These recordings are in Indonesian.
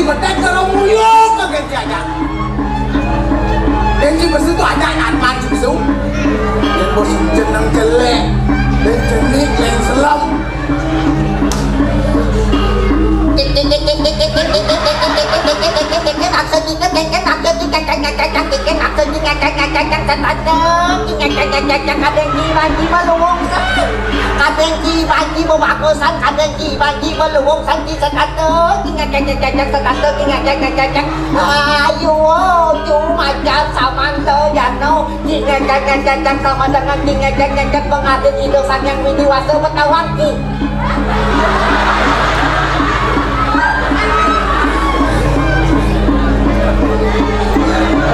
betek kalau muyuk kaget aja. Dan si besu tu ada anak si besu. Dan bos jenang jelek, dan jenik yang selam.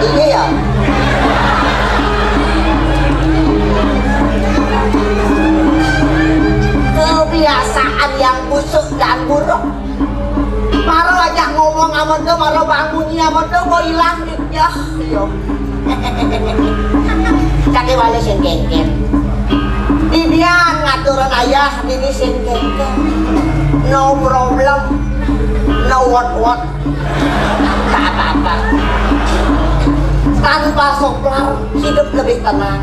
Iya ya. Kebiasaan yang busuk dan buruk. Maro aja ngomong sama tuh, maro bangunnya sama tuh mau hilang ya. Yo. Kaki wale sing kengken. Dia ngaturan ayah ini sing kengken. No problem. No what. Tak apa-apa. Tanpa soplar hidup lebih tenang.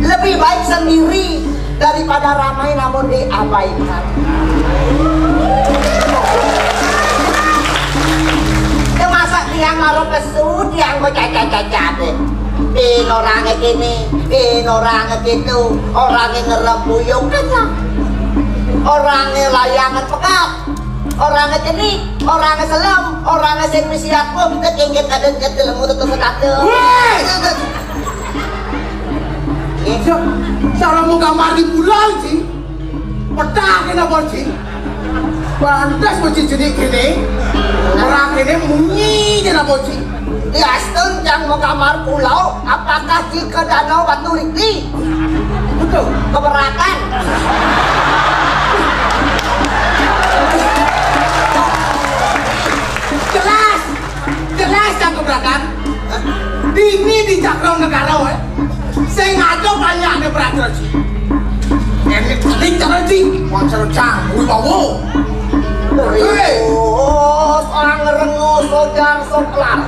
Lebih baik sendiri daripada ramai namun diabaikan. Itu masa tiang ngaruh pesu, tiang mau cacat-cacat deh. Orangnya gini, orangnya gitu, orangnya ngerembuyung kan lah. Orangnya layangan pekat, orangnya jenik, orangnya selam, orangnya sing misiat pun kita kengket ada dalam mulut sekate. Cara mau kamar di pulau sih, petang kenapa sih? Pantas macam jenik gini, orang ini munyi kenapa sih? Diastun yang mau kamar pulau, apakah jika danau Batu Rikti? Betul. Keberatan. Jelas yang keberatan. Ini di Cakram negara, saya ngajak banyak ada peraturan sih. Ini penting cara sih, macam cang, wibawa. Orang ngerengus, sojar, soplar.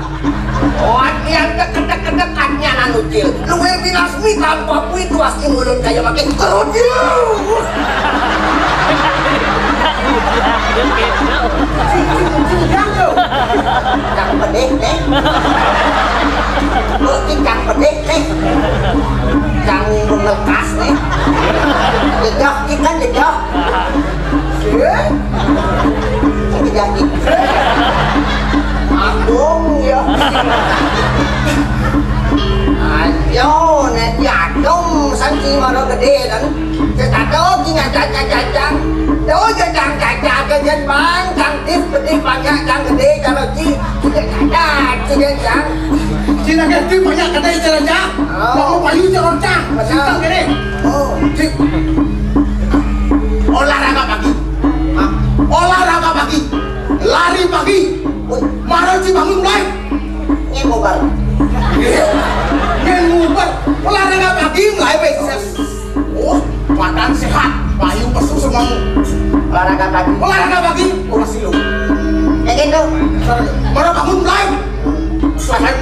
Yang kedek-kedekatnya nanucil. Luwe binasmi tanpa puitu asli mulut kayak makin kerudil. Cang pedih nih. Mungkin cang pedih nih. Cang melekas nih. Jejak ikan jejak. Ini jadi. Agung ya. Ayo nek jadung sanci maro gede kan. Setato kinga caca-cacang. Do jajang-cacang kejen bang, cantik pedih banyak cang gede kalau ci caca cang. Cina gede banyak gede cerita. Mau payu calon cang. Sintang gede. Oh, cik. Olahraga pagi. Olahraga pagi. Lari pagi. Maro ci bangun mulai. ngemubar. Ngemubar. Olahraga pagi mulai besok. Oh, makan sehat. Payu pesu semuamu. Olahraga pagi. Olahraga pagi. Kurang silu. Kayak gitu. Maro bangun mulai. Selesai.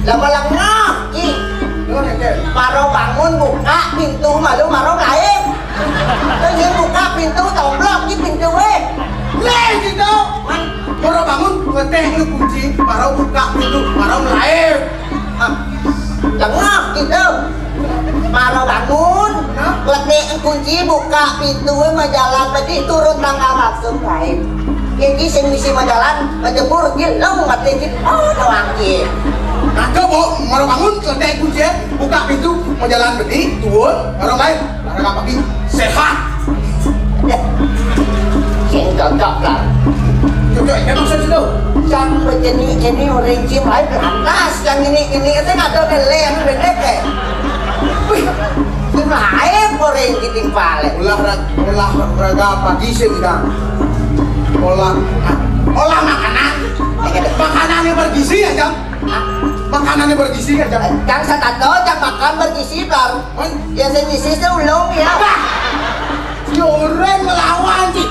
Lama-lama. Maro bangun buka pintu malu maro lain. Terus buka pintu tomblok di pintu Leh gitu. Maro bangun ngetek lu kunci, maro buka pintu, maro lain. Lengah gitu. Maro bangun, letek kunci buka pintu majalan tadi turun tangga langsung lain. Jadi sing misi majalan menjemur gilong mati oh doang ki. Nah, coba maro bangun letek kunci, buka pintu, majalan bedi, turun, maro lain. Olahraga pagi sehat. Sing cocok lah. Cocok emang situ. Yang begini orang Jim lain atas, yang ini itu nggak ada nilai yang beda deh. Wih, gimana orang giting pale? Olahraga pagi sih kita. Olah makanan. Makanan yang bergizi ya jam. Makanan yang bergizi ya jam. Yang satu yang makan bergizi bar. Yang bergizi itu ulung ya. Joren melawan sih.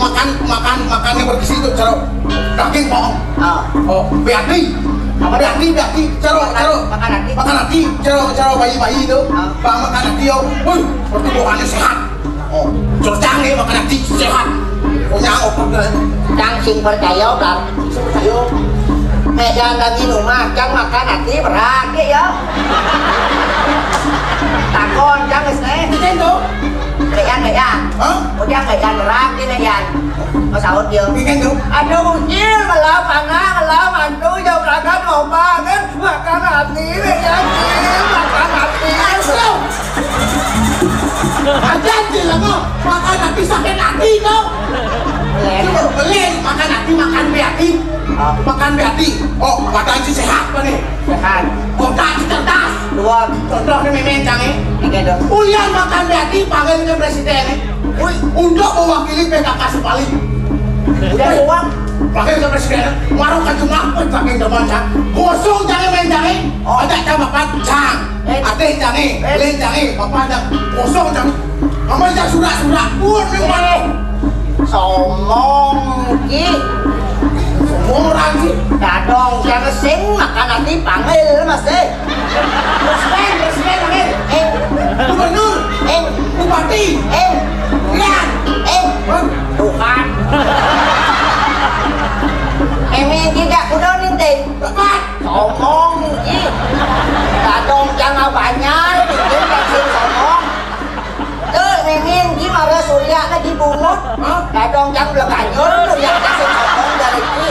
makan yang bergizi itu caro daging pohon. Oh, beati. Apa beati? Caro makan hati. Caro bayi itu. Bang makan hati yo. Wih, pertumbuhannya sehat. Oh, curcang nih makan hati sehat. Punya opak deh. Cang sing percaya bang. Percaya. Medan lagi rumah, cang makan hati berat ya. Takon cang esne. Itu. Kayan. Udah kayan berat ini yan. Masaud dia. Bikin tuh. Aduh kecil malah mantu jauh berangkat ngomong kan makan hati nih yan. Makan hati. Aduh. Aja lah kok makan hati sakit hati kau. Beli makan hati makan beati. Makan beati. Oh, badan si sehat apa nih? Sehat. Otak cerdas. Dua. Contoh nih memang nih. Tiga. Ulian makan beati panggil ke presiden nih. Untuk mewakili PKK Sepali. Udah uang. Panggil ke presiden. Warung kan cuma apa pakai zaman cang. Kosong jangan main jangan. Oh, ada cang bapak cang. Ada jangan. Lain jangan. Bapak ada kosong cang. Kamu jangan surat pun memang. Somong ki. Semua orang sih. Dadong jangan sing makan hati panggil mas Presiden Gubernur. Bupati. Lian. Tuhan. Emang tidak kuda nintin. Tepat. Somong ki. Dadong jangan banyak. Bikin kasih somong. Tuh memang gimana surya na dibungut. Dadong jangan belakanyun. Surya kasih somong dari ki.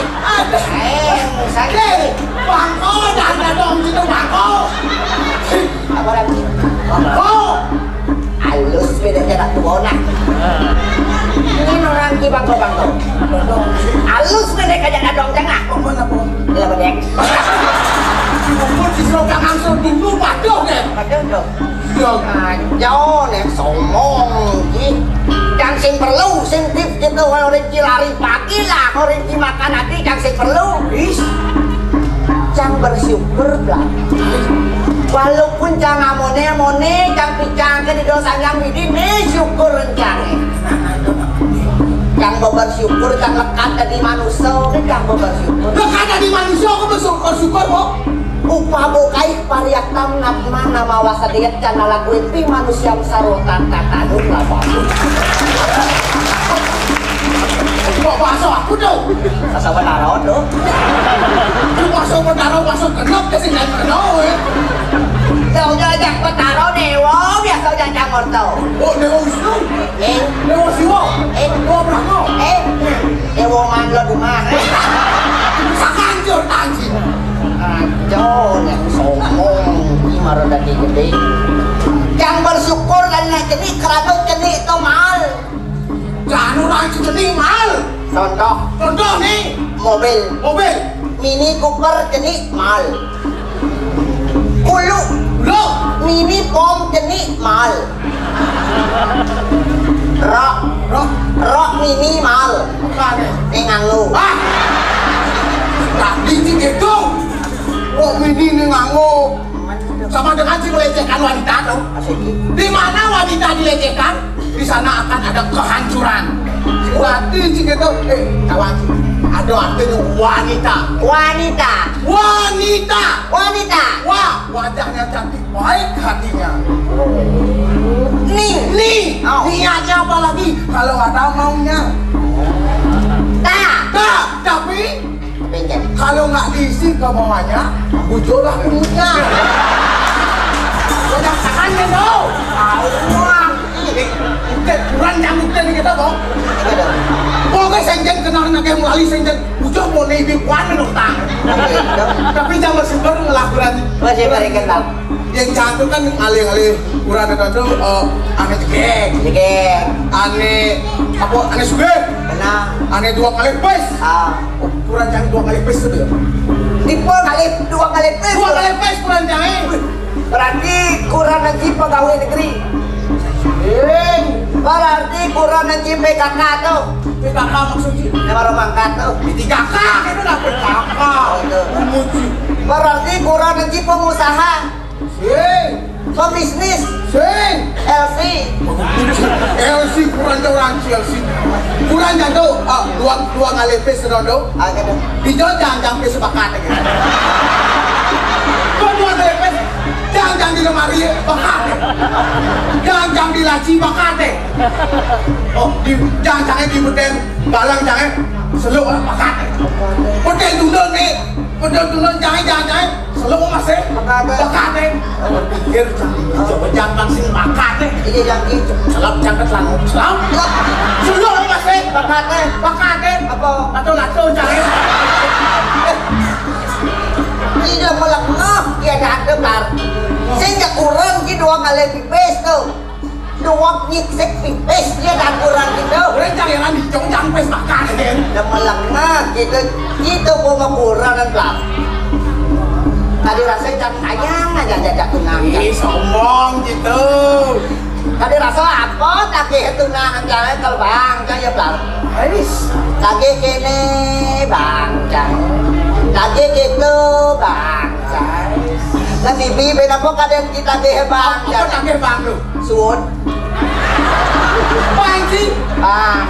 Sakit. Bangko dan dong situ bangko. Apa lagi? Bangko. Halus beda jarak tuh nak. Ini orang ki bangko. Halus beda jarak dong jangan. Apa? Iya bedek. Kumpul di serogam langsung dulu paduh deh. Paduh dong. Yo. Ayo nek somong ki. Yang sing perlu sing tip gitu orang lari pagi lah orang makan hati yang sing perlu. Cang bersyukur lah. Walaupun cang amone cang picang ke di dosa yang bidi syukur rencana. Cang bersyukur cang lekat dari manusia cang bersyukur. Lekat dari manusia aku bersyukur kok. Upah bokai pariaktam nama wasadiat can lakuin pi manusia sarotan tatanun lah bagus. Kok bakso aku dong? Asa benaro tuh. Bakso kenop ke sing kenop ya. Đâu jak betaro dewo biasa jajang orto. Oh, dewo Wisnu. Dewo Siwo. Dewo Brahma. Dewo manlo rumah. Sakanjur tanji. Ajo yang sombong gimana tadi gede. Yang bersyukur dan jadi kerana jadi itu mahal. Jangan orang jadi mahal. Contoh nih. Mobil. Mini Cooper jadi mahal. Kulu. Mini Pom jadi mahal. Rock mini mahal. Dengan lu. Tadi gitu. Rock mini ini nganggo. Sama dengan si melecehkan wanita dong. Di mana wanita dilecehkan, di sana akan ada kehancuran. Berarti gitu. Kawan. Ada artinya wanita. Wah, wajahnya cantik, baik hatinya. Nih, niatnya apa lagi? Kalau ada maunya. Tapi kalau nggak diisi kemauannya, bujolah punya. Udah tangannya dong. Kurang nyambut dari kita dong. Pokoknya senjen kenal naga melalui senjen. Udah mau naik puan menurut tapi jangan bersyukur ngelakukan. Masih beri kenal. Yang cantik kan alih-alih kurang itu aneh cekek. Aneh suge. Aneh 2 kali pes. Kurang jangan 2 kali pes itu ya. Tipe dua kali pes. 2 kali pes kurang jangan. Berarti kurang nanti pegawai negeri. Berarti kurang nanti PKK tuh. PKK maksudnya? Baru mangkat tuh. Di 3K itu lah PKK. Berarti kurang nanti pengusaha. pebisnis Sing. LC. LC kurang orang LC. Kurang jatuh. Dua ngalepe serondo. Gitu. Dijo jangan sepakat gitu. Dua ngalepe. Jangan di lemari bakat. Jangan di laci bakat. Oh, jangan di beden balang jangan selalu bakat. Beden tunduk nih. Beden tunduk jangan selalu masih bakat. Pikir jangan sing bakat. Iya yang gitu. Selap jangan selalu selap. Selalu masih bakat. Apa? Atau jangan. Iya malah ya ada bar. Saya nggak kurang gitu dua kali pipis tuh. Dua nyik pipis dia nggak kurang gitu. Orang jangan dicong pes makan. Udah malah gitu gua kurang dan belak. Tadi rasanya jangan sayang aja jajak tunang. Ih sombong gitu. Tadi rasa apa? Tadi tunangan jangan kalau bang jangan ya belak. Ais. Tadi kene bang jangan. Lagi gitu bang, kan bibi benapa kadang kita deh bang, apa lagi bang lu? Suut, Bang sih? Bang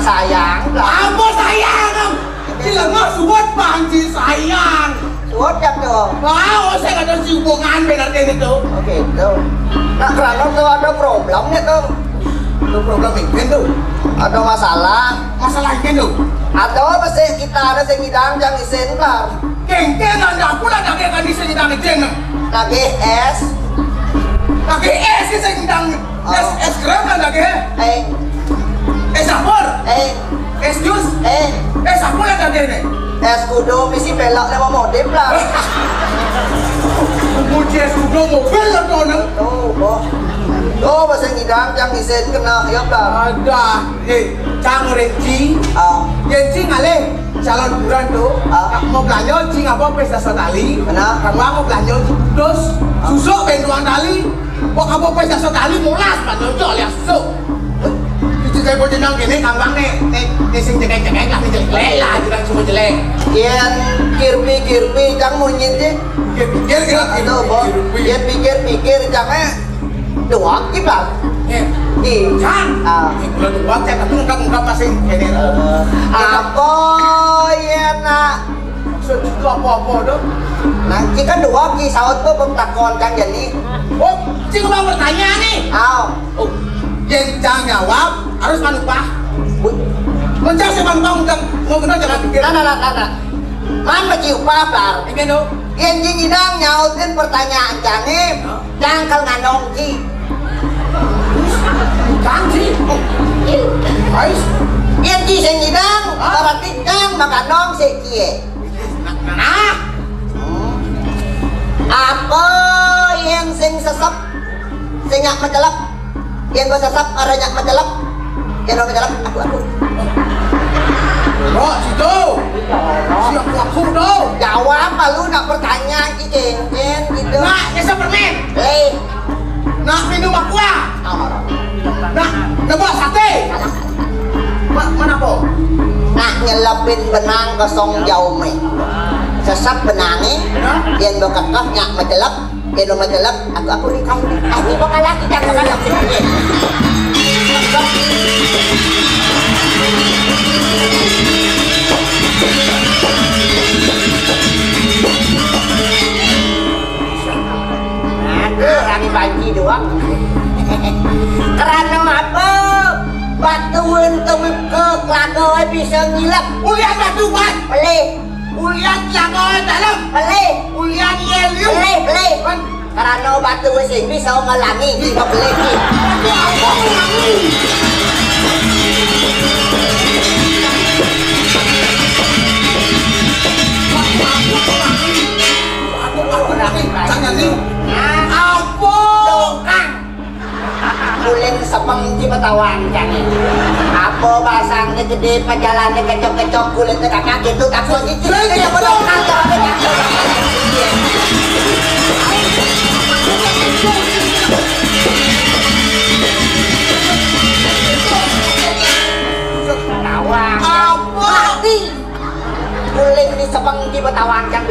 sayang, apa sayang? Gila nggak suat bang sih sayang. suut ya tuh. Wow, saya nggak ada hubungan benar itu. Oke tuh. Nah karena tuh ada problemnya tuh. Itu problem ini tuh. Ada masalah ini tuh. Atau masih kita ada sengidang jangan disentar. Kengkengan aku lah lagi kan di sini dan jeng. Lagi es. Lagi es sih sengidang. Es krim kan lagi. Es sapor. Es jus. Es apa lah lagi nih? Es kudu misi pelak lewat modem lah. Muji es kudu mobil lah tuh neng. Tuh bahasa ngidang yang isen kena ya kan. Ada, Cang Renci, Renci ngale calon bulan tuh, mau belanja cing apa pesta sekali, kamu mau belanja terus susuk bentuan tali, kok kamu pesta sekali mulas belanja jual ya susuk. Itu saya boleh nang gini kambang nih sing cekek lah nih jelek lah, jangan cuma jelek. Kian kirpi cang munyit Pikir kira itu boh, kian pikir cangnya doang kita. Kan, kalau tuh buat saya ungkap masih ini. Apa ya nak? Maksud itu apa dong? Nah, jika doang ki saut tuh bertakon kan jadi. Oh, cing bang bertanya nih. Oh, yang jangan jawab harus manupah. Mencari si bang mau kena jangan pikir. Nah. Man cium papar. Ini dong. Yang jingidang nyautin pertanyaan jangan, jangkal nganong ki. Janji. Guys. Yang jingidang berarti jang makanong si kie. Nah. Apa yang sing sesep, sing nyak mencelap, yang gue sesep ada nyak mencelap, yang lo mencelap aku. Oh, situ. Siap aku dong. Jawab lu nak pertanyaan cicing gitu. Nah, nyesel permen. Nah, minum aqua. Nah, nebak sate. Mana po? Nak nyelepin benang kosong jauh me. Sesep benangnya, yang bekakah nyak mencelap, yang lo mencelap, aku nikah. Aku bakal lagi jangan lagi. Rani banji doang. Karena apa? Batuin tumip ke kelagoy bisa ngilap. Ulian batu ban. Pelih. Ulian kelagoy dalam. Pelih. Ulian yeliu. Pelih. Karena batu sing bisa ngalangi di pelih. Apa? Dokang. Kuling sepeng di Betawan jangan. Apa basangnya gede perjalannya kecok-kecok kulitnya kakak gitu takut gitu. Tawang. Apa? Kuling ini sepeng di Betawan kan.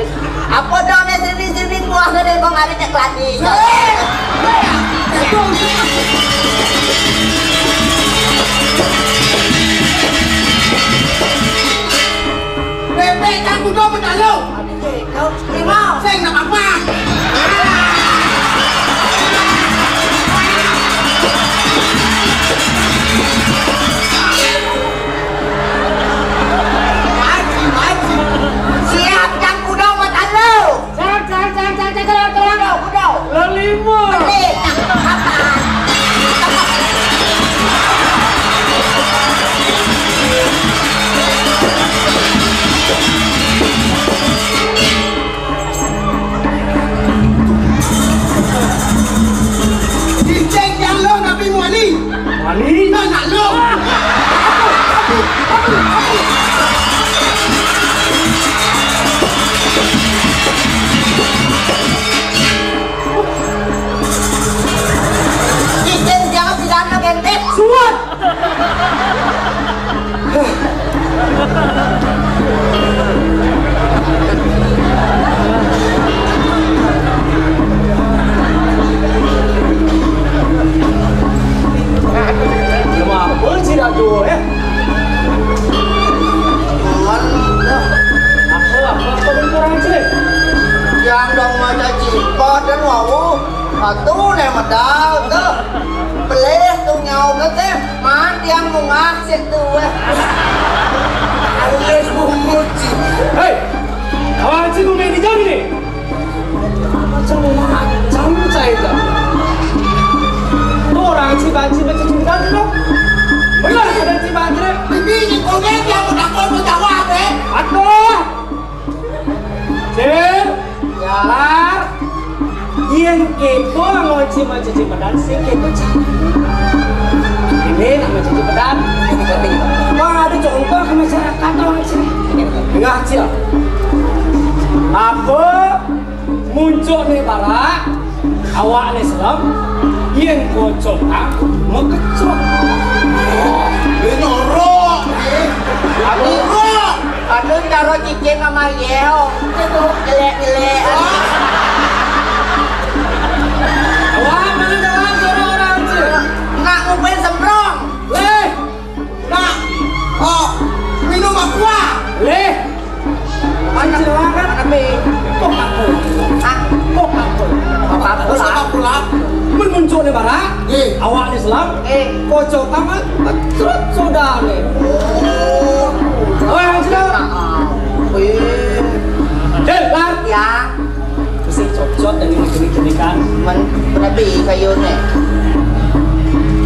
Apa dong sini buah gede kok ngarinya keladi. Bebek kan kudu menalo. Kau terima. Saya nak apa? Siap kan kuda matalo. Kuda. Lima. Beli. Apa? Ciceng yang lo tapi muali. Wali. Tak nak lo. Cicing jangan pidana gentet. Suat. Lemah apa sih dah tu Apa berkurang sih? Yang dong macam cipot dan wow. Satu nih medal tuh. Pelih tuh nyau ke teh. Man yang mungah situ Alis bumuci. Hei, awak cikgu main di jam ni. Macam saya dah. Orang cibanci macam ciban tu. Benar ada cibanci ni. Bibi ni konek yang menakut berjawab Aduh. Cik. Lar. Yang kepo angoi cibanci cibadan sih kepo cak. Ini nama cici pedan. Ini penting. Wah ada contoh ke masyarakat orang sini. Dengar cil. Apa muncul ni barak awak ni selam yang kocok mengkecok. Norok. Aduh cara cicing sama yeo. Itu gelek-gelek. Awak mana jawab orang cil? Nak ngupin semprong. Leh, Nak. Oh, minum aqua. leh. Mana Silakan kami. Kok aku? Hah? Kok aku? Apa Bersama pula. Muncul ni barak. Awak ni selam. Kocok kamu. Terus sudah ni. Awak yang cil. Lar. Ya, Mesti cocok dengan jenis-jenikan. menepi kayu ni.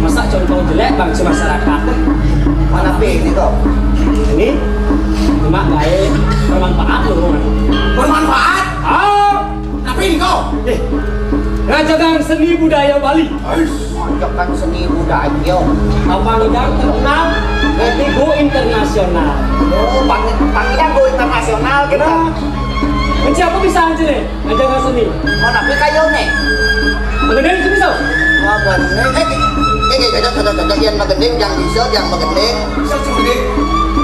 Masa contoh jelek bangsa masyarakat. Mana pi ni tu? Ini cuma gaya bermanfaat loh. Bermanfaat. Tapi ni kau. Rajagang seni budaya Bali. Monjokan seni budaya. Panggilan terkenal nanti go internasional. Oh, panggilan go internasional kita. Macam apa bisa aja nih? Rajagang seni. Mana pi kayu ni? Mengenai itu bisa. Wah, benar. Cocok yang magending, yang bisa, yang magending. Sesungguhnya.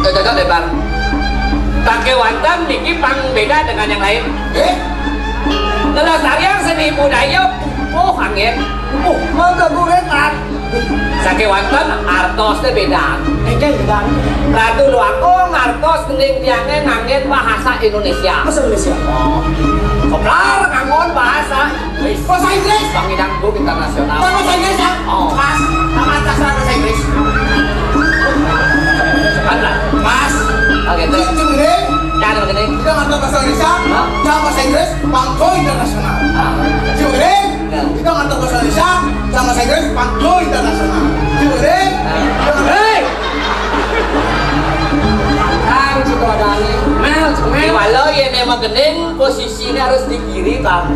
Cocok deh bang. Pakai wantan niki pang beda dengan yang lain. Lelestarian seni budaya angin. Mau ke gurengan. Sake wantan artosnya beda. Engkel dan Ratu Luakong artos kening tiangnya ngangin bahasa Indonesia. bahasa Indonesia. Koplar ngangon bahasa Inggris. Bahasa Inggris. Panggilan go internasional. Bahasa Inggris ya? Oh. Mas, sama dasar bahasa Inggris. Mana? Mas. Oke tuh. Sesungguhnya. Jangan begini. Kita ngerti bahasa Indonesia. Jangan bahasa Inggris. Pangko internasional. Sesungguhnya. Kita ngerti bahasa Indonesia. Jangan bahasa Inggris. Pangko internasional. Sesungguhnya. Hei. Kang Ciko Dani. Mel, Di walau yang emang gening posisinya harus di kiri bang.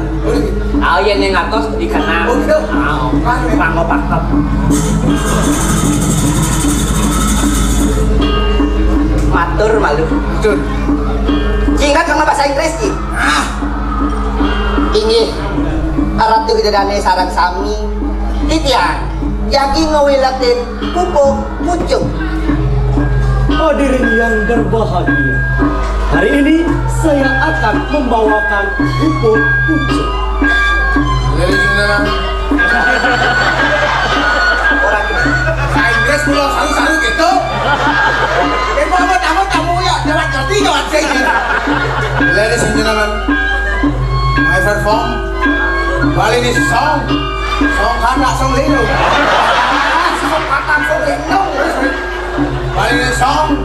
Yang ngatos di kanan. Oh gitu. Pangko pakap. Matur malu. Betul. Ingat sama bahasa Inggris ki. Inggih. Ratu Widadane sarang sami. Titian. Yaki ngawilatin pupuk pucuk. hadirin yang berbahagia. Hari Hari ini saya akan membawakan bubur pucuk. Ladies and gentlemen. Orang ini. Sa Inggris pulau saru-saru gitu. Apa tamu ya, jawab ngerti jawab sini. Ladies and gentlemen, my perform. Bali ini song kata song lino. Song kata song lino. Bali ini song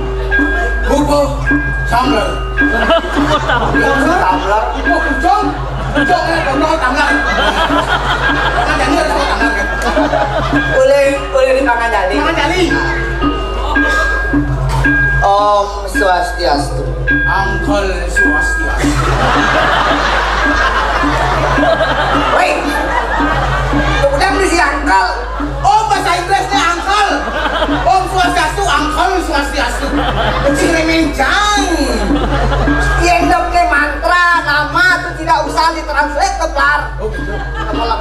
bubur tumbler. Tumbler. Bubur pucuk. Pucuknya bubur tumbler. Makan jadi harus bubur tumbler kan. Boleh dimakan jadi. Makan jadi. Om Swastiastu. Uncle Swastiastu. Woi, udah beli si Uncle. Oh, bahasa Inggrisnya Uncle. Om Swastiastu, Uncle Swastiastu. Kecil remencang. Yang ke mantra nama itu tidak usah ditranslate ke Plar. Oh gitu. Kepala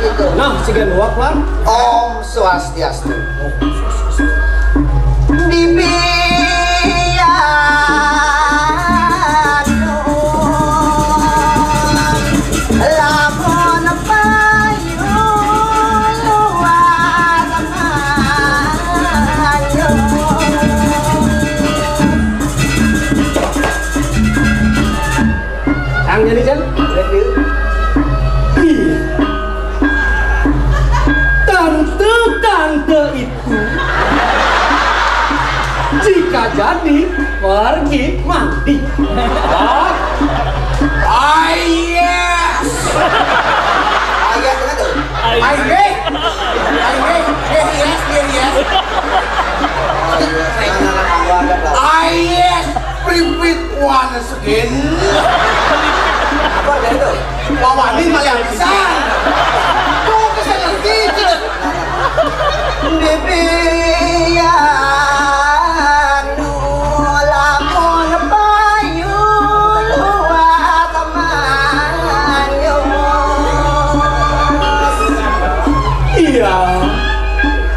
gitu. Nah, sigan luak Plar. Om Swastiastu. Kang jadi kan? Iya. Tante itu jika jadi pergi mandi. Ah, yes. Ayat kan tuh. Yes. Yes. Repeat once again. Apa ada itu? Bawa ini malah bisa. Kok bisa ngerti? Iya.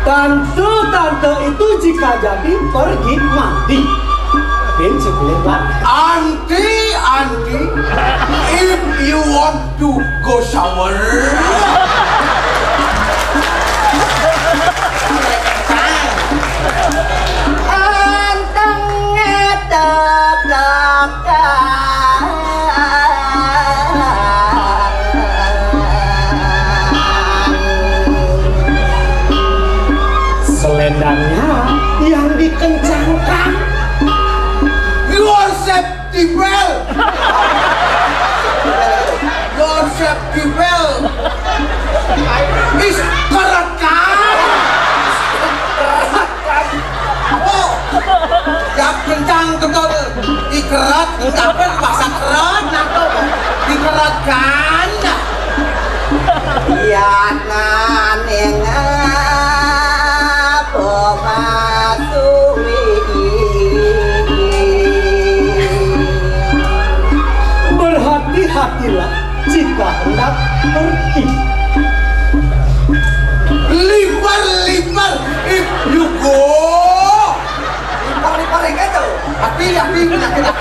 Tante itu jika jadi pergi mandi. Ben sebelum Pak. Auntie, if you want to go shower, Selendangnya yang dikencangkan. your safety belt, is kerekam. Oh, yang kencang kedor dikerat, apa bahasa kerat, nato dikeratkan. Yanan yang Berhati-hatilah jika hendak pergi. Liver, if you go. Lipat itu. Hati, liver, if you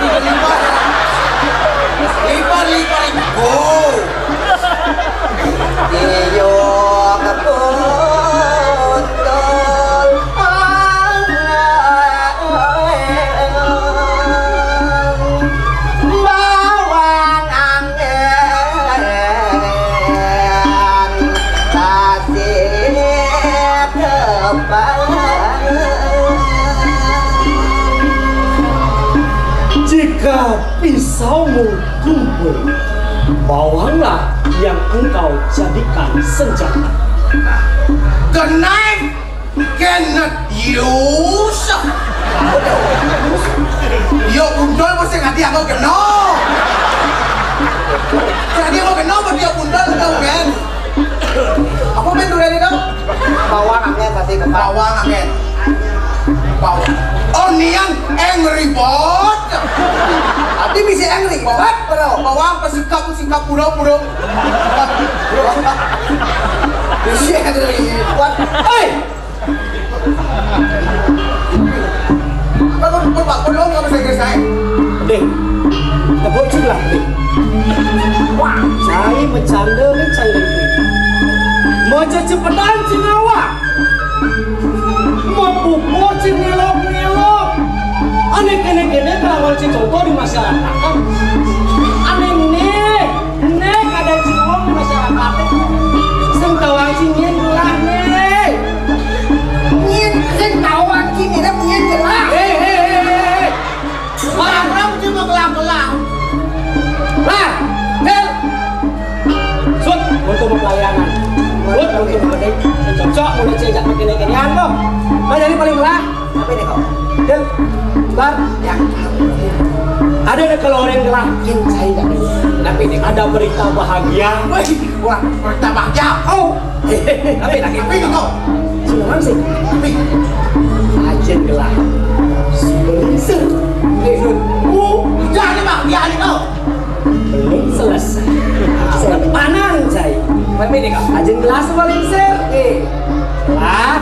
go. Iyo kepuntul bawang angin tasik kepala. Jika pisaumu tumpul, bawanglah yang engkau jadikan senjata. The knife cannot use. Yo bundol mesti ngati aku kena. Jadi aku kena buat dia bundol dong kan. Apa main dulu ini dong? Bawang angin tasik kepala. Bawang angin. Bawang. Onion angry bot. Tapi bisa angry. Bawang pesikap pura-pura. Bisa angry. What? Hei, Kalau berbak belum nggak bisa selesai. deh, canda kan canda itu. Mau cepetan cinawa. Mau pupuk cinelok-nelok. Aneh kene-kene kalau contoh di masyarakat kan. Aneh nek ada cilong di masyarakat. Sentawang cingin gelah nek. Nyin sentawang cingin nek nyin gelah. Orang cuma gelah-gelah. Lah, Del. Sud, untuk pelayanan. Sud, untuk mending cocok mulai cejak begini-ginian kok. Nah, jadi paling lah. Apa ini kok? Del, Bar, Ya. ada keluaran gelah kincai tak ada. Tapi ini ada berita bahagia. Wih, wah, berita bahagia. Oh, Tapi lagi ini kok. Sudah sih. Tapi Ajen gelah. Sebelum jangan bahagia nih kau. belum selesai. Sepanan saya. Tapi ini kok. Ajen gelas paling ser. Lah,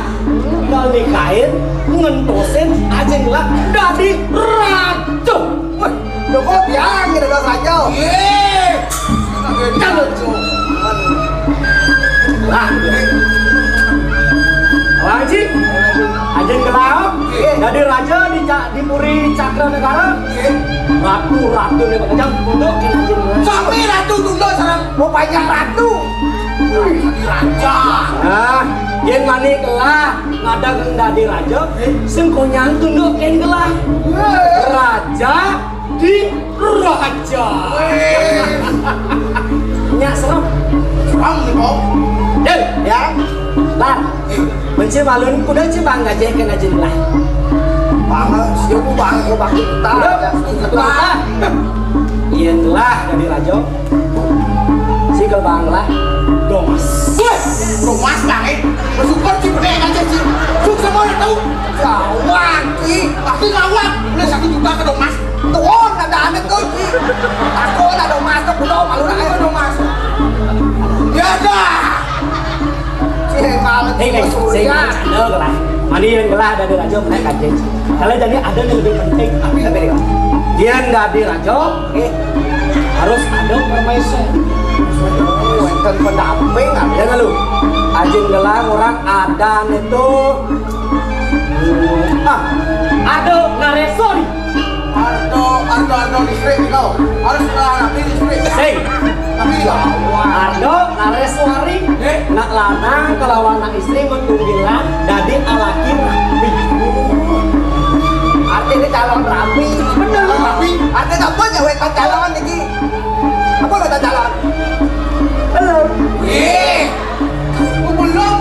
kalau nikahin ngentosin ajen gelas dari racun. Wih, lo kok biang gitu dong raja. Yeay. Jangan lah. Wajib ajen gelas dari raja di Puri Cakra Negara. Ratu nih macam pondok ajen gelas. Sampai ratu tunda sarang. Mau banyak ratu. Raja. Nah, yang mani gelah ngada genda di raja, sengkonyang tunduk ken gelah. Raja di raja. Nyak serem. Serem nih kau. Del, ya. Lar, benci balun kuda cibang gajah kena jenlah. Banget, siapa bang, kau bang kita. Lah. Iya lah dari raja. Si gelbang lah. Domas. Rumah banget. Bersyukur sih bener aja sih. Suk semua udah tahu. Gawat, Ki. Tapi gawat. Udah 1 juta ke Domas. Tuon ada anak tuh, Ki. Aku ada masuk belum, malu nak ayo dong masuk. Ya dah. Malah Saya canda gelah. Mani yang gelah dari raja naik kajen. Kalau jadi ada yang lebih penting. Tapi dia nggak di raja, harus ada permaisur. Wenten pendamping Ya nggak lu? Ajin gelang orang adan itu ada naresori. Ardo listrik kau. Harus nabi listrik. Sing Tapi Ardo nareswari nak lanang kelawan nak istri mentunggilan dadi alaki rapi. artinya calon rapi. Bener. tapi Artinya apa ya wetan calon ini? Apa wetan calon? Belum. belum.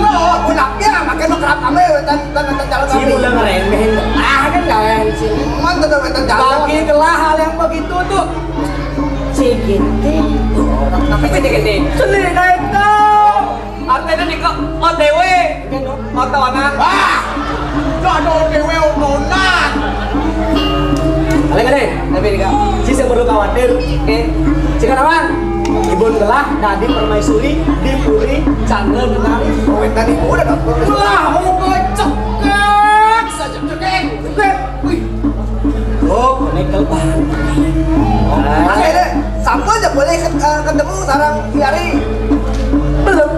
Aku naknya makin lo kerap kami wetan calon Si rapi. mulai ngeremehin. Kan kalian sih. Mana tuh wetan calon? Bagi gelah hal yang begitu tuh. Cikiti. Tapi gede-gede. Sendiri naik kau. Artinya nih kok OTW. Otonan. Wah. Ada dewe otonan. Kalian gede. Tapi ini kok. Si saya perlu khawatir. Jika kawan, Ibu gelah nadi permaisuri di Puri Canda Negari. Wetan ibu udah dapet. Lah, mau cekek saja. Cekek. Wih. Oh, konekel bahan. Akhirnya sampai aja boleh ketemu sarang Yari. Belum.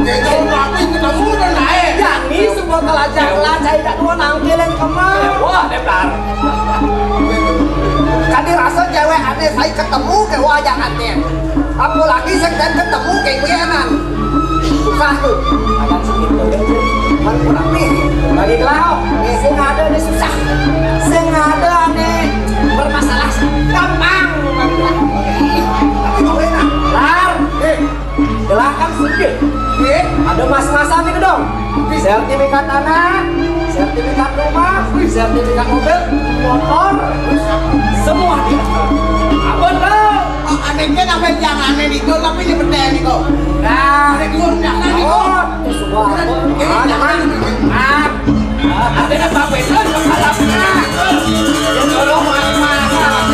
Jadi rapi ketemu udah naik. Yani semua kelacak-kelacak tidak dua nangkil yang kemana. Wah, daftar. Kan dirasa cewek aneh saya ketemu ke wajah aneh. Apalagi saya ketemu kayak weanan. Susah tuh. Ada segitu kan sih. Man rapi. Bagi gelah, sing ada nih susah. Sing ada nih bermasalah. Gampang. Tapi kau enak. Lar, gelah kan sedikit. Ada mas-masan nih dong. Sertifikat tanah, sertifikat rumah, sertifikat mobil, motor, semua dia. Apa dong? Anehnya sampai jangan aneh nih kau, tapi ini benda nih kau. Nah, Aneh keluar jangan nih kau. itu semua. Ada yang sampai itu kepalanya. Yang kalau mas-masan,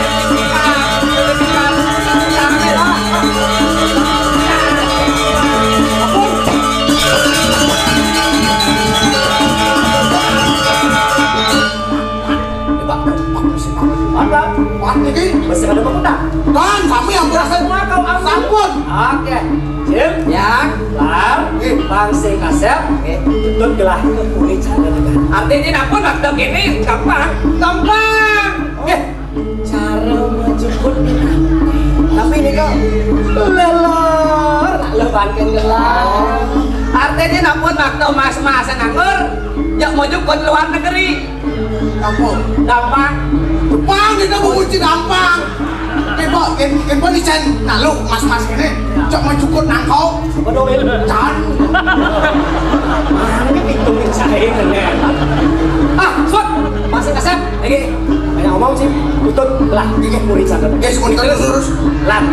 sertifikat, sampai lah. Mantap. Wan iki. Masih ada pemutang. Kan kami yang berasa Semua kau ambil. sampun. Oke. Jim. Ya. Lam. Bang Sing Kasep. Tuntut gelah ke kulit cara negara. Artinya dapur waktu ini gampang. Gampang. Cara menjemput. Tapi ini kok lelor. Nak lebankan gelah. Artinya dapur waktu mas-masa nganggur. Ya mau jemput luar negeri. Kampung. Gampang. Jepang kita menguji gampang. Kebo di sen nalu mas-mas ini. Cok mau cukup nangkau. Betul. Can. Ini hitungin saya Sud, masih kasep. Lagi banyak ngomong sih. Tutup lah, dikit murid sana. Guys, mau terus. Lan.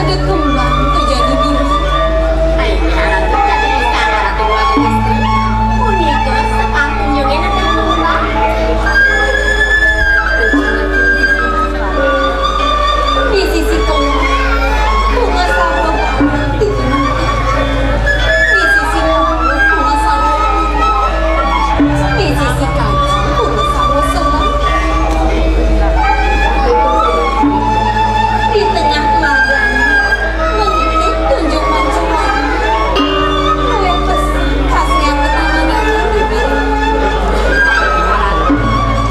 ada kembang terjadi biru. Ay, harap kita di istana Ratu Bagus Istri. Unika sepatu nyungin ada kembang. Di sisi kembang, bunga sawo dikenang. Di sisi kembang, bunga sawo. Di sisi kaji, bunga sawo senang. Di tengah ladang, mengintip tunjuk macam-macam. Oleh besi, khasnya ketahanan bibir.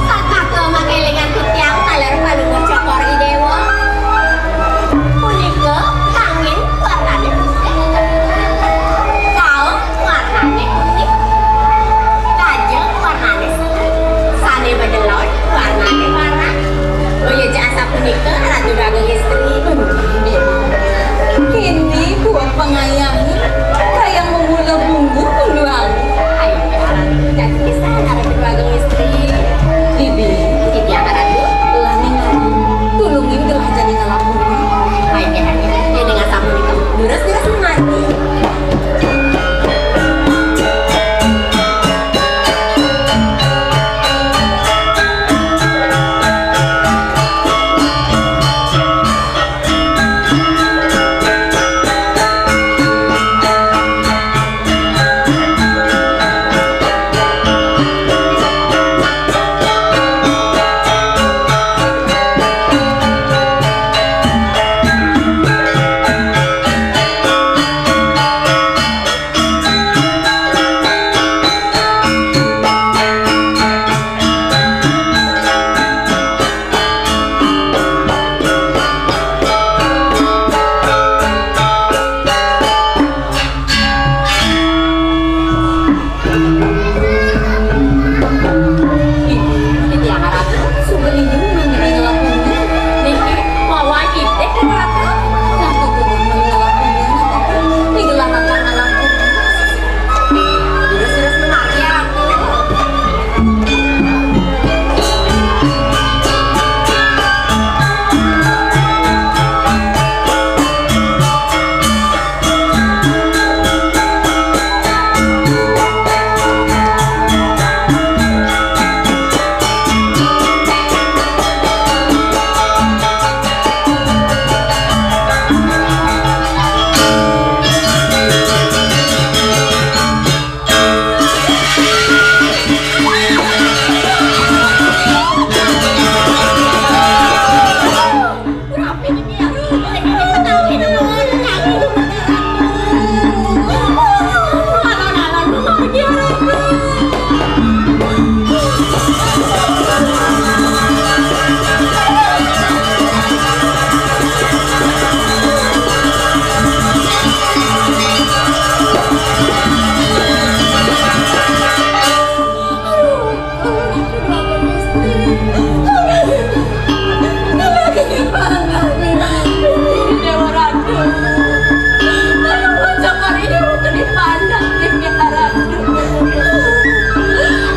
Saat aku mengelingan tiang taler palungan cokor idewa. Unika angin warnanya putih. Kaum warnanya kuning. Kajeng warnanya selai. Sane bedelon warnanya warna. Boyo jasa punika Ratu Bagus Istri. Kini buat pengayangi kayak memula bumbu peluang. Ayo Ratu jadi istana Ratu Bagus Istri. Bibi, Ini yang Ratu. laning tulungin gelah jadi ngelamun. Ayo Ratu. Ini dengan sapu nikah. Durus-durus mengerti. Ini yang Ratu. Subelin menjadi ngelamunnya. Niki mau wajib deh Ratu. Nah, turun ngelamunnya. Di gelah tangan ngelamun. Durus-durus mengerti ya Ratu. Berapa ini ya? Ini tahu ini mau nyanyi dulu Dewa Ratu. Aduh, cokor ini untuk dipandang Dewa Ratu.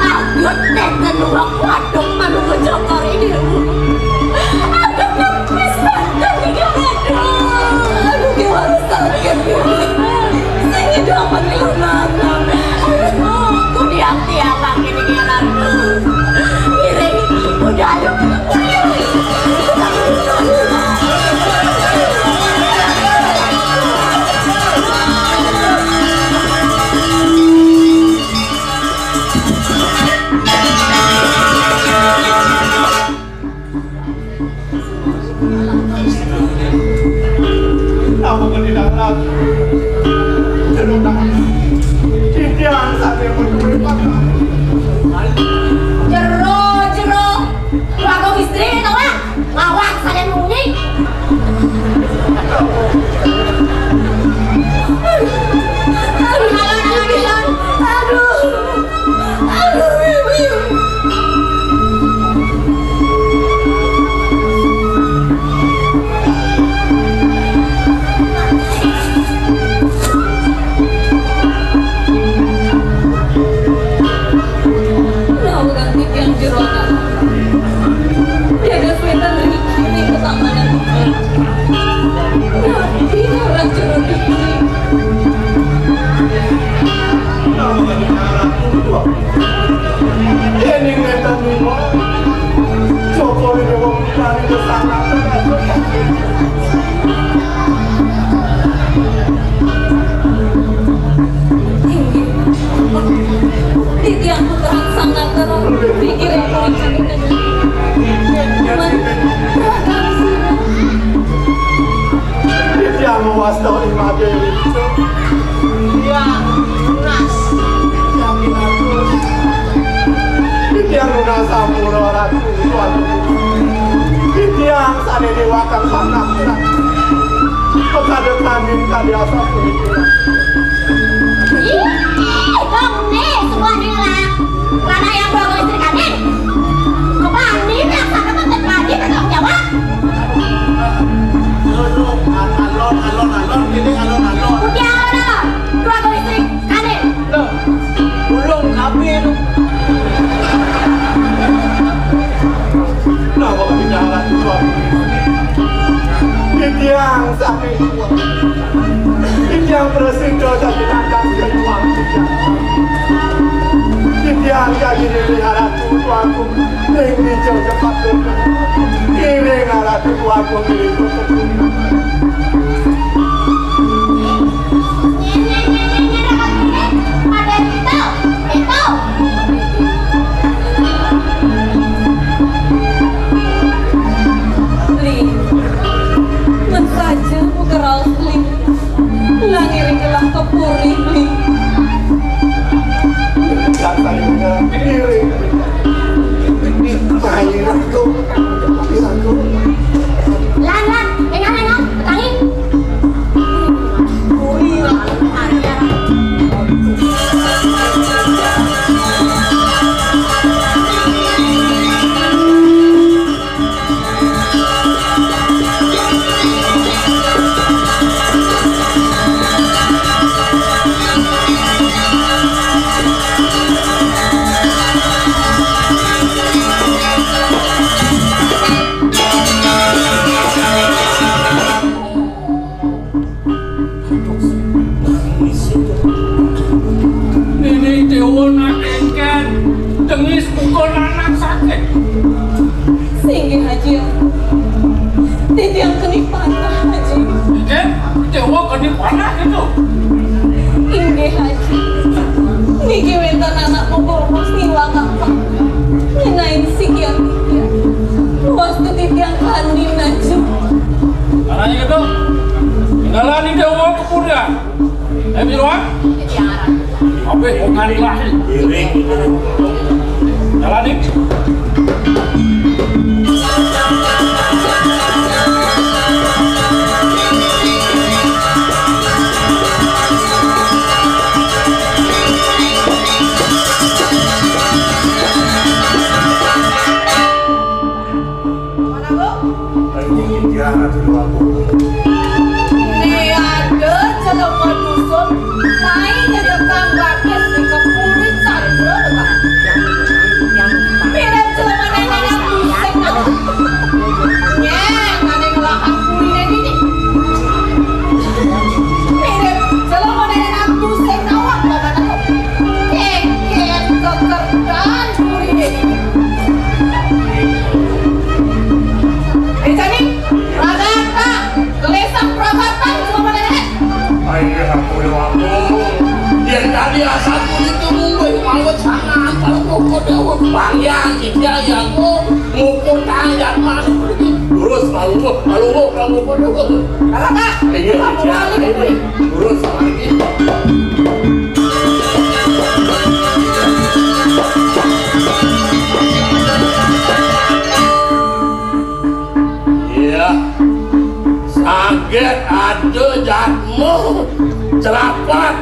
Aku teten uang waduk manunggu cokor ini. Aku nepis pandang Dewa Ratu. Aduh, Dewa sakit. Saya dapat ngelunaka. Aduh, aku diam-diam pakai Dewa Ratu. Miring, udah ayo. Aku tidak lagi. Terutama tidak sampai berubah. Jero, Bagus Istri tau lah. Ngawak saya munyi. mawas tau di mati Ya, nas. yakin aku itu yang lunas sampura ratu itu yang sana dewakan panak pekada kamin kadi asa pemikiran Bang nih semua dilarang. Karena yang bawa istri kami. Kembali yang sana tadi bertanggung jawab. Alon, gini alon. Udah alon. Dua bawa istri kami. Loh, ulung kami itu. kenapa kami jalan dua itu yang sampai dua itu yang bersindo jadi nandang jadi uang itu yang jadi dipelihara tuaku ring hijau cepat kiring arah tuaku milikku Ada itu. Li, mensaja mukeral li, langiring kelah kepuri li. dan sayurnya kiring main aku Lan, enggak, petangin. Ini dewa nak engken, tengis pukul anak sakit. Singgih haji, titi yang keni panah haji. Dewa kena panah itu. Inggih haji, niki wentan anak memborong siwa kakak. Nyenain sikian tikian, luas tu titi yang kanin haji. Karena itu, tinggalan ini dewa kemudian. Biruan? Apa bukan lahir? Jalan ini. Ini ada celaka dusun, main ngedekan bakis di kepurit sandro depan. Mirip celaka nenek pusing aku. Nyeng, ada ngelakang kuliner ini. Mirip celaka nenek pusing awak bapak aku. Keket kekerdan kuliner ini. Jadi, Pradata, gelesang Pradata celaka nenek. Ayah aku waktu. Yang tadi asalku itu mungkin mau cangan kalau mau dewa panjang dia yang mau tangan mana terus malu kamu dewa. Pradata, kamu lali ini. Terus lagi. Iya, sakit ada jatmu, cerapat.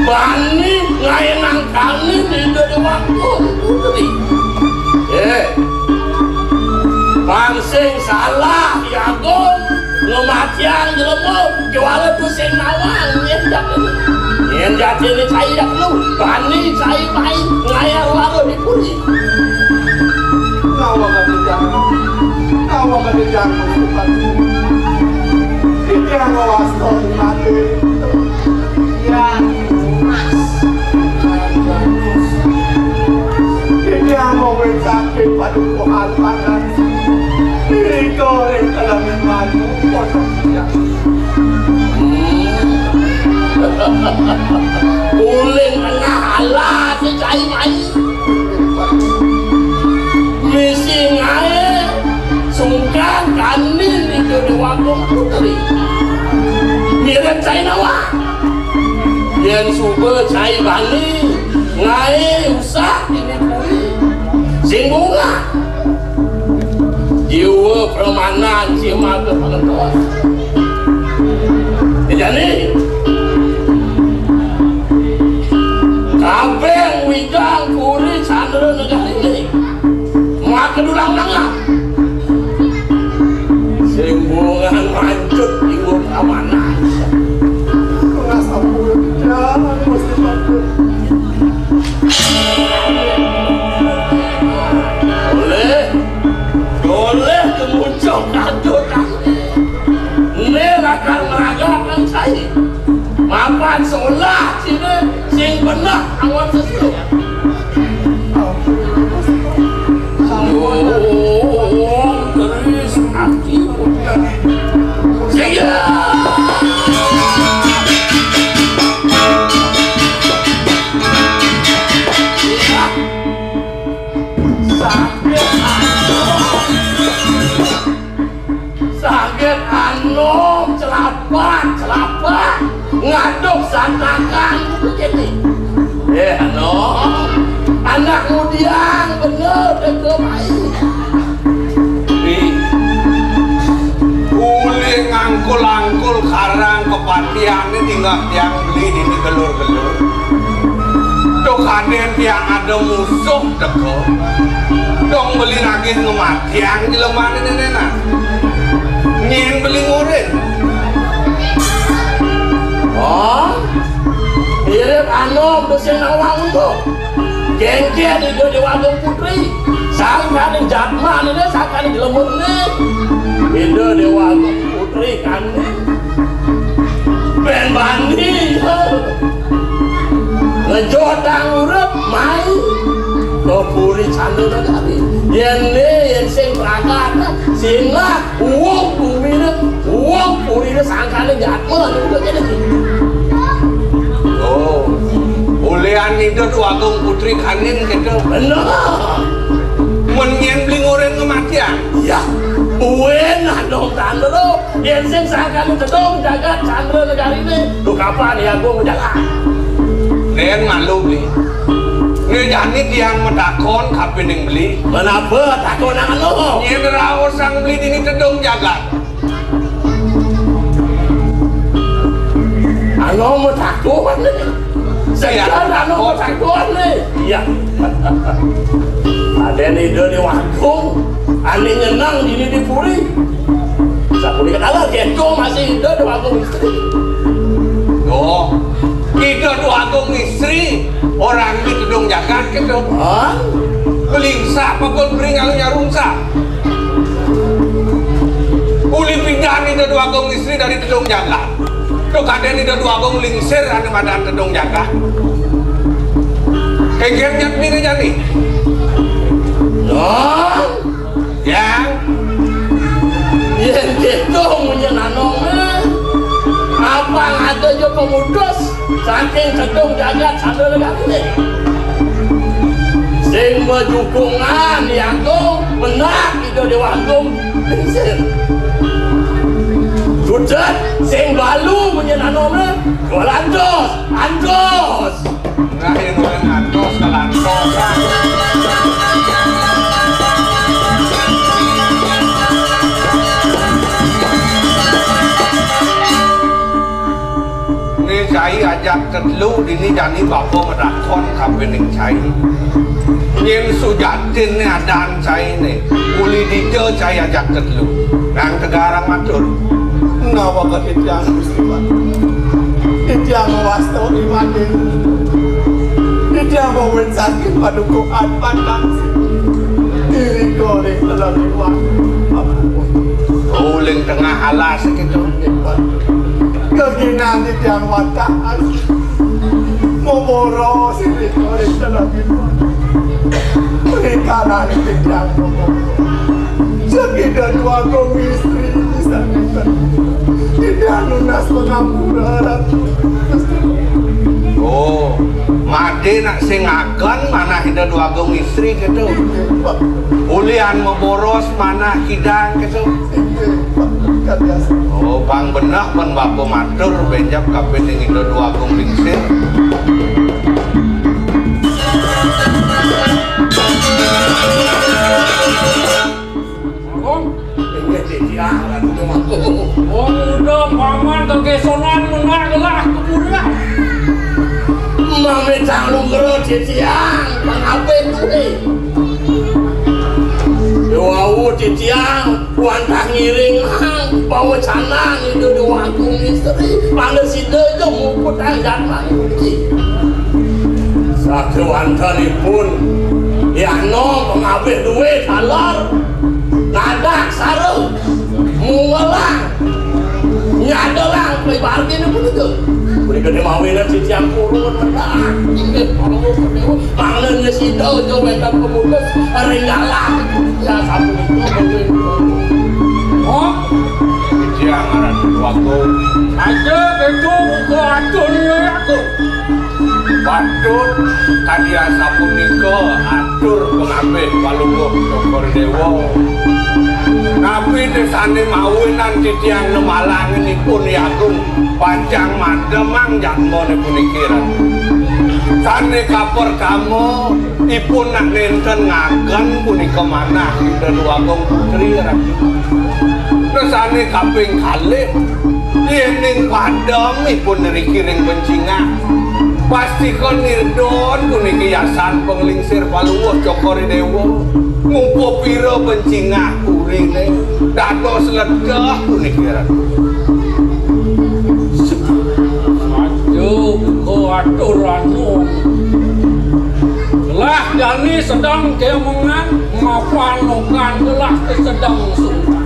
Bani ngayenang kami di waktu pangsing salah yagon ngematian jelemu jualan pusing nawang yang jadi ini saya dak lu bani saya main ngayang lalu di puli nawa kami jangan sukat itu yang mawas tau di mati Ya, nas. ini yang mau sakit pada Tuhan panas diri goreng dalam maju potongnya uling tengah alat si cai main misi ngaye sungkan kanin Agung Putri. Mirip cai nawa. Yang super cai bani ngai usah ini puri. Sing bunga. Jiwa permanan cima ke pengentos. Jadi kabeh wijang puri Chandra negara ini. Maka dulang nangap. Sembungan lanjut ibu keamanan. Rasa punya mesti takut. Boleh kemuncul kadut ini akan meragakan saya. Mapan seolah sini sing benar awan sesuatu. Terus hati saya sakit anom celapak ngaduk santakan begini. Anom anak mudian bener deke baik. Uli ngangkul-angkul karang kepatian ini tinggal tiang beli ini gelur-gelur. Tuh kaden tiang ada musuh deko. Dong beli lagi ngematiang di lemah ini nenek. Nyin beli ngurin. Oh, mirip anom dosen awang tuh. Gengke di Dewa Agung Putri. Sangka di Jatman ini, sangka di Lemur ini. Itu Dewa Agung Putri kan nih. Ben bandi. Ngejodang urut main. Kepuri Chandra negari. Yang sing prakat. Singa uang bumi ini. Uang puri ini sangka di Jatman. Oh, ulian itu Dewa Agung Putri kanin gitu. Benar. Menyen beli ngurin kematian. Ya, uwen dong tanda lo. Yang sing sangka lu cedong jaga Chandra negara ini. Lu kapan ya gua menjaga? Nen malu beli. Ini jadi tiang medakon kapan yang beli. Kenapa takut nangan lo? Nyen rawat sang beli ini cedong jaga. Ano mau takut nih? Saya ano mau takut nih? Iya. Ada nih di Agung, ane nyenang ini di Puri. Sapuli kata gitu masih di Agung istri. Oh, kita Dewa Agung istri orang itu dong jagat gitu. Hah? Kelingsa pokok beri ngalunya rungsa. Uli pindah itu Dewa Agung istri dari Tedong Jagat. Tuh kadang itu Dewa Agung lingsir ane badan Tedong Jagat. Kengkengnya ini jadi. Yang gitu menyenanongnya apa ada jo pemudus saking cedong jagat Chandra negara ini sing berdukungan yang Agung benar itu Dewa Agung lingsir sudah sing balu menyenanongnya andos nah yang orang andos kalantos cai ajak ketelu dini jani bapak medakon kapening cai nyen sujatin nih adan cai nih uli dijo cai ajak ketelu nang tegarang matur Nawa ketiang muslimat. Ketiang wasta imanin. Ketiang bawen sakit padukuan pandang. Diri goreng dalam iwan. uling tengah alas gitu Keginan ketiang wataan. Momoro diri goreng dalam iwan. Perikanan ketiang momoro. Sekitar dua istri bisa kita. Tidak lunas pengampunan. oh made nak sing akan mana hida dua gong istri gitu ulian memboros mana hidang gitu pang benak pan bapo matur benjap kabeh ning Indo dua agung lingsir. Oh udah paman kegesonan menang gelah kemudian Mame calung gero ciciang pangape tuh Dewa ciciang wantah ngiring hang bawa canang itu dua agung istri panggil si dejo muput anggan mangki satu wantanipun ya no pengabe duit halar ngadak sarung mungelang nyadalang play bargain pun itu boleh gede mawinan ciciang kurun menang inget kalau panggilnya si dojo wetan pemutus ringgalang ya satu itu oh ciciang arah waktu aja itu buku atur ya aku Patut tadi asa punika atur pengambil Palungguh Cokor Dewa. Tapi desane mawinan titiang nemalang ini pun yagung panjang mademang jangmone punikiran. Sane kapor kamu ipun nak nenten ngagen punika manah Ida Duagung Putri rakyat. Desane kaping kalih yening padam ipun nerikiring bencingah. Pasti kon nirdon kuniki yasan penglingsir Palungguh Cokor Dewa ngumpo pira bencingah kurine dados ledeh punikiran aja buku aturanmu lah jani sedang kemengan mapanokan gelah sedang sungkan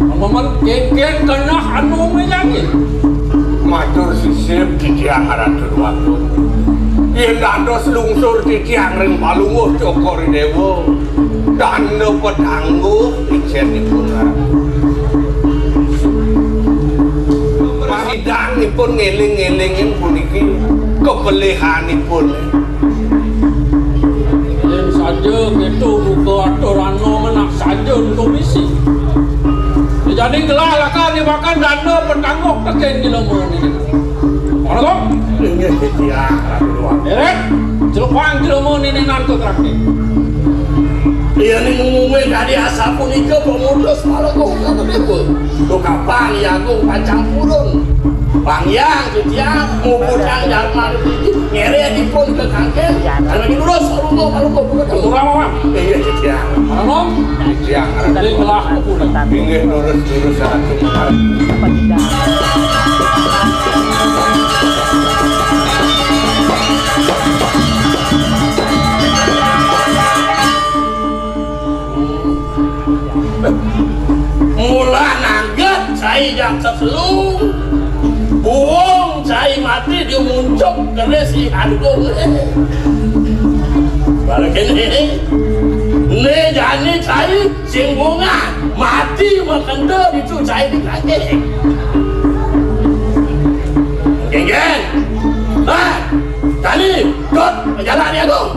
aman keken kena anu meyangi matur sisip titiang aratur waktu yen dados lungsur titiang ring Palungguh Cokor Dewa dana petangguh ijenipun pasidangipun ngeling-ngelingin puniki kepelihanipun yen saja gitu buku aturan menak saja untuk misi jadi gelah lakan dimakan dana petangguh teken gilomon ini mana kok? ini titiang aratur waktu celupang gilomon ini nanti terakhir iya nih ngumumin dari asa punika pemutus Palungguh Cokor Dewa lu kapan ya aku pancang purun Bang Yang titiang muputang jarman ngere dipun ke kangken karena ini lurus Palungguh kurang apa? iya titiang mana kok? titiang jadi gelah kepunan ini lurus satu mula nangget saya yang seselung buang saya mati dia muncul karena si hargung balik ini jani saya sing bunga mati makan dari itu saya di kaki geng tadi dot jalan ya dong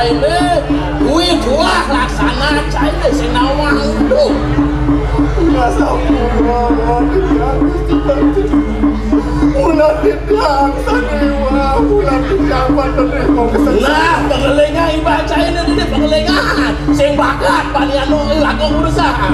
saya le, duit tuah laksana saya le senawang itu. masa ulah tidak sanewa ulah tidak patene mau kesana nah pengelengan ibadah ini dia pengelengan sing bakat paniano laku urusan